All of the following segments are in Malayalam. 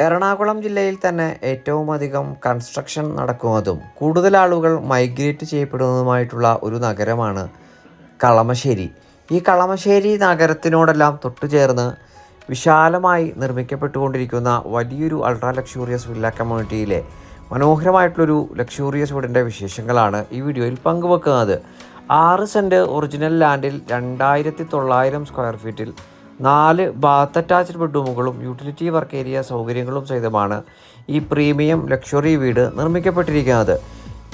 എറണാകുളം ജില്ലയിൽ തന്നെ ഏറ്റവും അധികം കൺസ്ട്രക്ഷൻ നടക്കുന്നതും കൂടുതൽ ആളുകൾ മൈഗ്രേറ്റ് ചെയ്യപ്പെടുന്നതുമായിട്ടുള്ള ഒരു നഗരമാണ് കളമശ്ശേരി. ഈ കളമശ്ശേരി നഗരത്തിനോടെല്ലാം തൊട്ടുചേർന്ന് വിശാലമായി നിർമ്മിക്കപ്പെട്ടുകൊണ്ടിരിക്കുന്ന വലിയൊരു അൾട്രാ ലക്ഷൂറിയസ് വില്ല കമ്മ്യൂണിറ്റിയിലെ മനോഹരമായിട്ടുള്ളൊരു ലക്ഷൂറിയസ് വീടിൻ്റെ വിശേഷങ്ങളാണ് ഈ വീഡിയോയിൽ പങ്കുവെക്കുന്നത്. 6 സെൻറ്റ് ഒറിജിനൽ ലാൻഡിൽ 2900 സ്ക്വയർ ഫീറ്റിൽ 4 ബാത്ത് അറ്റാച്ച്ഡ് ബെഡ്റൂമുകളും യൂട്ടിലിറ്റി വർക്ക് ഏരിയ സൗകര്യങ്ങളും സഹിതമാണ് ഈ പ്രീമിയം ലക്ഷറി വീട് നിർമ്മിക്കപ്പെട്ടിരിക്കുന്നത്.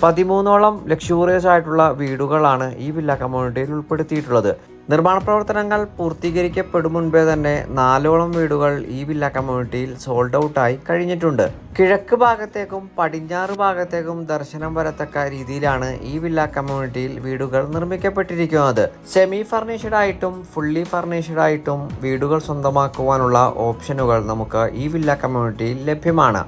13ഓളം ലക്ഷൂറിയസ് ആയിട്ടുള്ള വീടുകളാണ് ഈ വില്ല കമ്മ്യൂണിറ്റിയിൽ ഉൾപ്പെടുത്തിയിട്ടുള്ളത്. നിർമ്മാണ പ്രവർത്തനങ്ങൾ പൂർത്തീകരിക്കപ്പെടും മുൻപേ തന്നെ 4ഓളം വീടുകൾ ഈ വില്ല കമ്മ്യൂണിറ്റിയിൽ സോൾഡ് ഔട്ടായി കഴിഞ്ഞിട്ടുണ്ട്. കിഴക്ക് ഭാഗത്തേക്കും പടിഞ്ഞാറ് ഭാഗത്തേക്കും ദർശനം വരത്തക്ക രീതിയിലാണ് ഈ വില്ല കമ്മ്യൂണിറ്റിയിൽ വീടുകൾ നിർമ്മിക്കപ്പെട്ടിരിക്കുന്നത്. സെമി ഫർണിഷ്ഡ് ആയിട്ടും ഫുള്ളി ഫർണിഷ്ഡ് ആയിട്ടും വീടുകൾ സ്വന്തമാക്കുവാനുള്ള ഓപ്ഷനുകൾ നമുക്ക് ഈ വില്ല കമ്മ്യൂണിറ്റിയിൽ ലഭ്യമാണ്.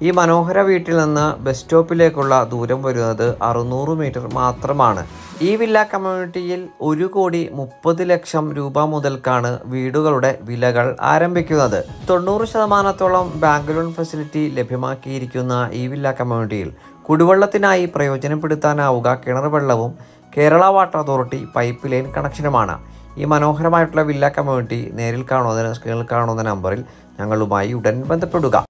ഈ മനോഹര വീട്ടിൽ നിന്ന് ബസ് സ്റ്റോപ്പിലേക്കുള്ള ദൂരം വരുന്നത് 600 മീറ്റർ മാത്രമാണ്. ഈ വില്ല കമ്മ്യൂണിറ്റിയിൽ 1,30,00,000 രൂപ മുതൽക്കാണ് വീടുകളുടെ വിലകൾ ആരംഭിക്കുന്നത്. 90% ബാങ്ക് ലോൺ ഫെസിലിറ്റി ലഭ്യമാക്കിയിരിക്കുന്ന ഈ വില്ല കമ്മ്യൂണിറ്റിയിൽ കുടിവെള്ളത്തിനായി പ്രയോജനപ്പെടുത്താനാവുക കിണർ വെള്ളവും Kerala water authority pipe line കണക്ഷനുമാണ്. ഈ മനോഹരമായിട്ടുള്ള വില്ല കമ്മ്യൂണിറ്റി നേരിൽ കാണുന്നതിന് സ്ക്രീനിൽ കാണുന്ന നമ്പറിൽ ഞങ്ങളുമായി ഉടൻ ബന്ധപ്പെടുക.